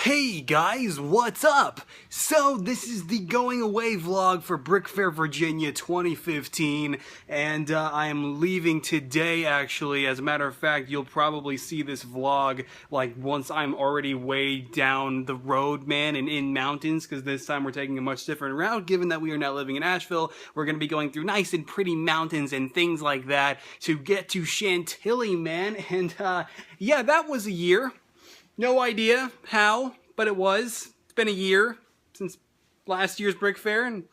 Hey guys, what's up? So this is the going away vlog for BrickFair Virginia 2015, and I am leaving today actually. As a matter of fact, you'll probably see this vlog like once I'm already way down the road, man, and in mountains, because this time we're taking a much different route. Given that we are now living in Asheville, we're going to be going through nice and pretty mountains and things like that to get to Chantilly, man. And yeah, that was a year. No idea how, but it was. It's been a year since last year's BrickFair, and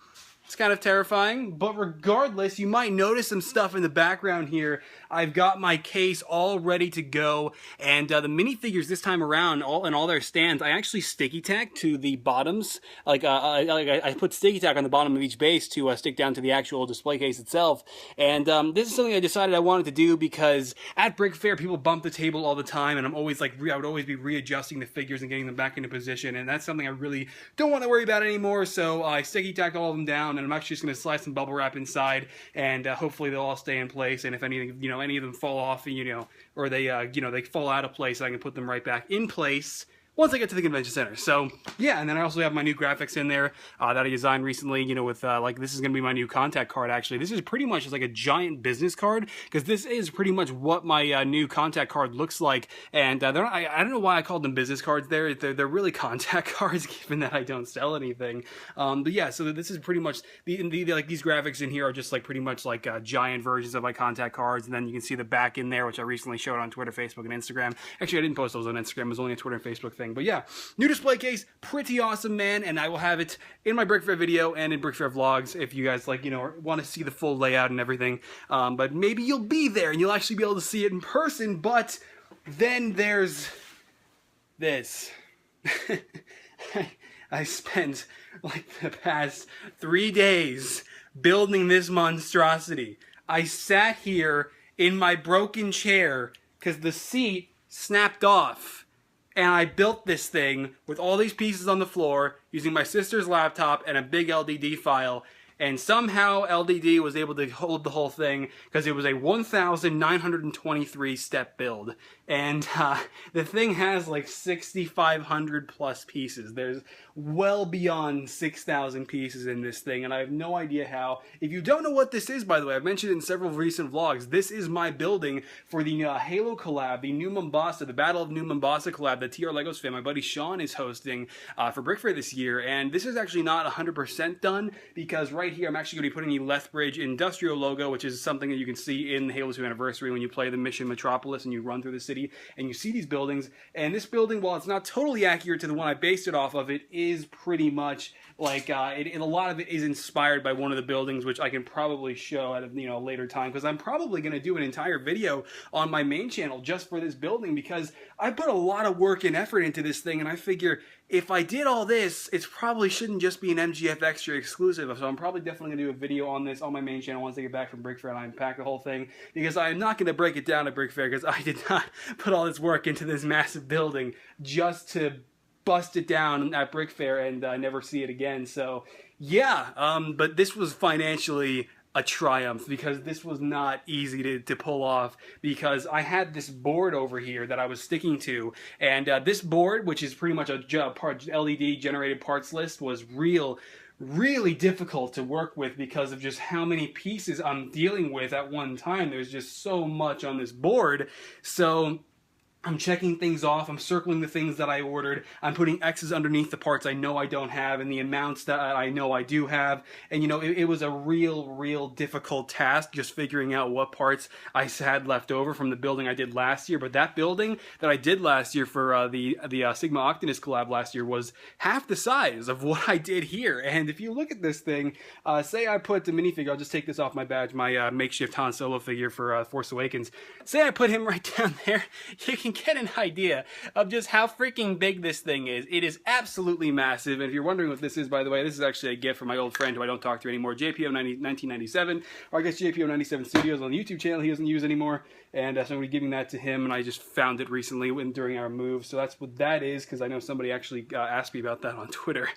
it's kind of terrifying. But regardless, you might notice some stuff in the background here. I've got my case all ready to go, and the minifigures this time around, all their stands, I actually sticky tacked to the bottoms. I put sticky tack on the bottom of each base to stick down to the actual display case itself. And this is something I decided I wanted to do because at BrickFair, people bump the table all the time, and I'm always like, I would always be readjusting the figures and getting them back into position, and that's something I really don't want to worry about anymore. So I sticky tacked all of them down, and I'm actually just going to slide some bubble wrap inside, and hopefully they'll all stay in place. And if anything, any of them fall off, or they, they fall out of place, I can put them right back in place once I get to the convention center. So yeah, and then I also have my new graphics in there that I designed recently, with like, this is going to be my new contact card. Actually, this is pretty much just like a giant business card, because this is pretty much what my new contact card looks like. And I don't know why I called them business cards. They're really contact cards, given that I don't sell anything. But yeah, so this is pretty much like these graphics in here are just like pretty much like giant versions of my contact cards. And then you can see the back in there, which I recently showed on Twitter, Facebook, and Instagram. Actually, I didn't post those on Instagram. It was only a Twitter and Facebook thing. But yeah, new display case, pretty awesome, man, and I will have it in my BrickFair video and in BrickFair vlogs if you guys like, want to see the full layout and everything. But maybe you'll be there and you'll actually be able to see it in person. But then there's this. I spent like the past 3 days building this monstrosity. I sat here in my broken chair because the seat snapped off. And I built this thing with all these pieces on the floor using my sister's laptop and a big LDD file. And somehow LDD was able to hold the whole thing because it was a 1,923 step build. And the thing has like 6,500 plus pieces. There's well beyond 6,000 pieces in this thing, and I have no idea how. If you don't know what this is, by the way, I've mentioned it in several recent vlogs. This is my building for the Halo collab, the New Mombasa, the Battle of New Mombasa collab that TR Legos fan, my buddy Sean, is hosting for BrickFair this year. And this is actually not 100% done, because right here I'm actually going to be putting the Lethbridge Industrial logo, which is something that you can see in Halo 2 Anniversary when you play the Mission Metropolis and you run through the city and you see these buildings. And this building, while it's not totally accurate to the one I based it off of, it is pretty much like a lot of it is inspired by one of the buildings, which I can probably show at a later time, because I'm probably going to do an entire video on my main channel just for this building, because I put a lot of work and effort into this thing, and I figure if I did all this, it probably shouldn't just be an MGF Extra exclusive. So I'm probably definitely going to do a video on this on my main channel once I get back from BrickFair and I unpack the whole thing, because I'm not going to break it down at BrickFair, because I did not put all this work into this massive building just to bust it down at BrickFair and never see it again. So yeah, but this was financially a triumph, because this was not easy to pull off, because I had this board over here that I was sticking to, and this board, which is pretty much a LED generated parts list, was really difficult to work with because of just how many pieces I'm dealing with at one time. There's just so much on this board. So I'm checking things off, I'm circling the things that I ordered, I'm putting X's underneath the parts I know I don't have and the amounts that I know I do have, and it was a real difficult task just figuring out what parts I had left over from the building I did last year. But that building that I did last year for the Sigma Octanus collab last year was half the size of what I did here. And if you look at this thing, say I put the minifigure, I'll just take this off my badge, my makeshift Han Solo figure for Force Awakens, say I put him right down there, you can get an idea of just how freaking big this thing is. It is absolutely massive. And if you're wondering what this is, by the way, this is actually a gift from my old friend who I don't talk to anymore, JPO 1997, or I guess JPO 97 Studios on the YouTube channel he doesn't use anymore. and so I'm going to be giving that to him, and I just found it recently during our move, so that's what that is, because I know somebody actually asked me about that on Twitter.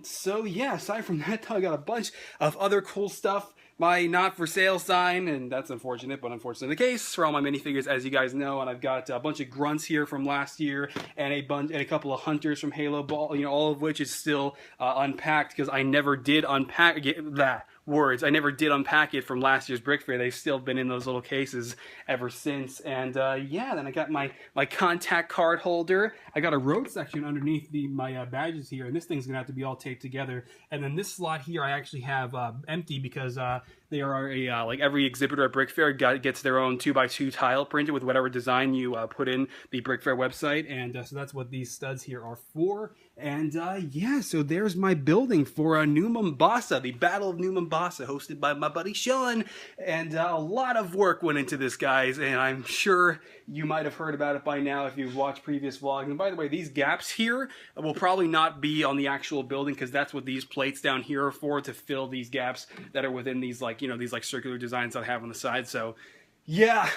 So yeah, aside from that, I got a bunch of other cool stuff. My not for sale sign, and that's unfortunate, but unfortunately the case for all my minifigures, as you guys know. And I've got a bunch of grunts here from last year, and a couple of hunters from Halo Ball, all of which is still unpacked, because I never did unpack that. I never did unpack it from last year's BrickFair. They've still been in those little cases ever since. And yeah, then I got my contact card holder. I got a road section underneath my badges here, and this thing's gonna have to be all taped together. And then this slot here I actually have empty, because they are like every exhibitor at BrickFair gets their own 2x2 tile printed with whatever design you put in the BrickFair website, and so that's what these studs here are for. And yeah, so there's my building for New Mombasa, the Battle of New Mombasa, hosted by my buddy Sean. And a lot of work went into this, guys, and I'm sure you might have heard about it by now if you've watched previous vlogs. And by the way, these gaps here will probably not be on the actual building, because that's what these plates down here are for, to fill these gaps that are within these these circular designs that I have on the side. So yeah,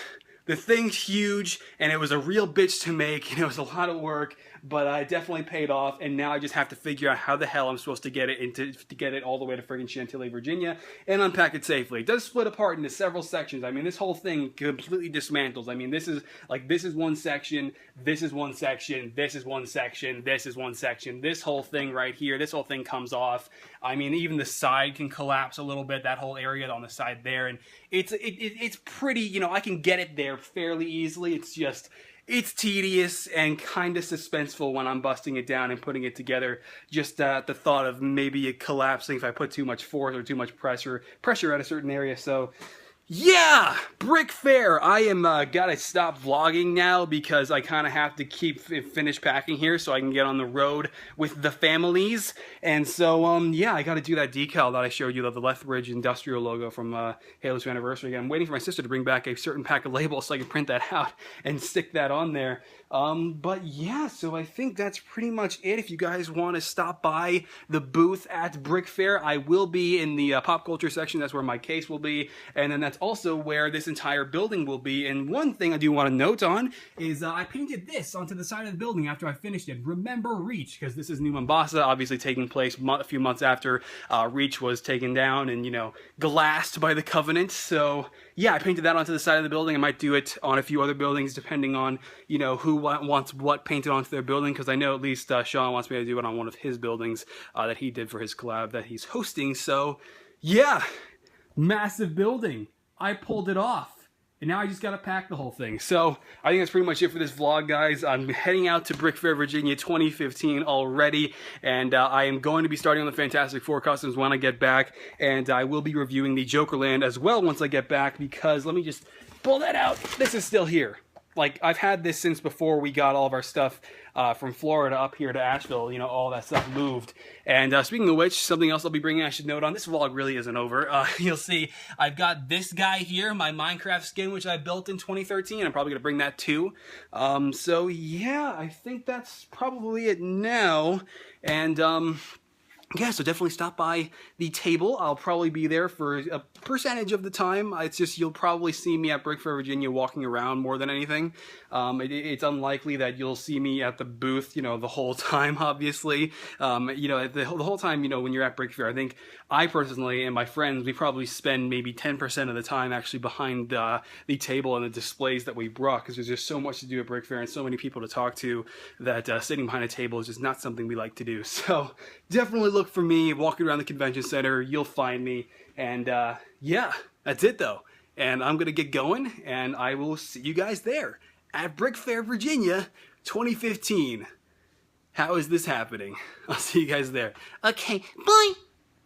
the thing's huge, and it was a real bitch to make, and it was a lot of work, but it definitely paid off. And now I just have to figure out how the hell I'm supposed to get it to get it all the way to friggin' Chantilly, Virginia, and unpack it safely. It does split apart into several sections. I mean, this whole thing completely dismantles. I mean, this is one section, this is one section, this is one section, this is one section. This whole thing right here, this whole thing comes off. I mean, even the side can collapse a little bit, that whole area on the side there, and it's pretty, I can get it there fairly easily. It's tedious and kind of suspenseful when I'm busting it down and putting it together. Just the thought of maybe it collapsing if I put too much force or too much pressure at a certain area. So yeah, BrickFair. I am gotta stop vlogging now, because I kind of have to finish packing here so I can get on the road with the families. And so yeah, I gotta do that decal that I showed you, the Lethbridge Industrial logo from Halo's anniversary. Again, I'm waiting for my sister to bring back a certain pack of labels so I can print that out and stick that on there. But yeah, so I think that's pretty much it. If you guys want to stop by the booth at BrickFair, I will be in the pop culture section. That's where my case will be, and then that's also where this entire building will be. And one thing I do want to note on is I painted this onto the side of the building after I finished it. Remember Reach, because this is New Mombasa, obviously taking place a few months after Reach was taken down and, glassed by the Covenant. So yeah, I painted that onto the side of the building. I might do it on a few other buildings, depending on, who wants what painted onto their building, because I know at least Sean wants me to do it on one of his buildings that he did for his collab that he's hosting. So yeah, massive building. I pulled it off, and now I just gotta pack the whole thing. So I think that's pretty much it for this vlog, guys. I'm heading out to BrickFair Virginia 2015 already, and I am going to be starting on the Fantastic Four customs when I get back, and I will be reviewing the Jokerland as well once I get back, because let me just pull that out. This is still here. Like, I've had this since before we got all of our stuff from Florida up here to Asheville, all that stuff moved. And speaking of which, something else I'll be bringing, I should note on, this vlog really isn't over. You'll see, I've got this guy here, my Minecraft skin, which I built in 2013. I'm probably going to bring that too. So yeah, I think that's probably it now. And yeah, so definitely stop by the table. I'll probably be there for a percentage of the time. It's just, you'll probably see me at BrickFair Virginia walking around more than anything. It's unlikely that you'll see me at the booth, the whole time, obviously. The whole time, when you're at BrickFair, I think I personally and my friends, we probably spend maybe 10% of the time actually behind the table and the displays that we brought, because there's just so much to do at BrickFair and so many people to talk to that sitting behind a table is just not something we like to do. So definitely look for me walking around the convention center. You'll find me. And yeah, that's it though. And I'm gonna get going, and I will see you guys there at BrickFair Virginia 2015. How is this happening? I'll see you guys there. Okay, bye.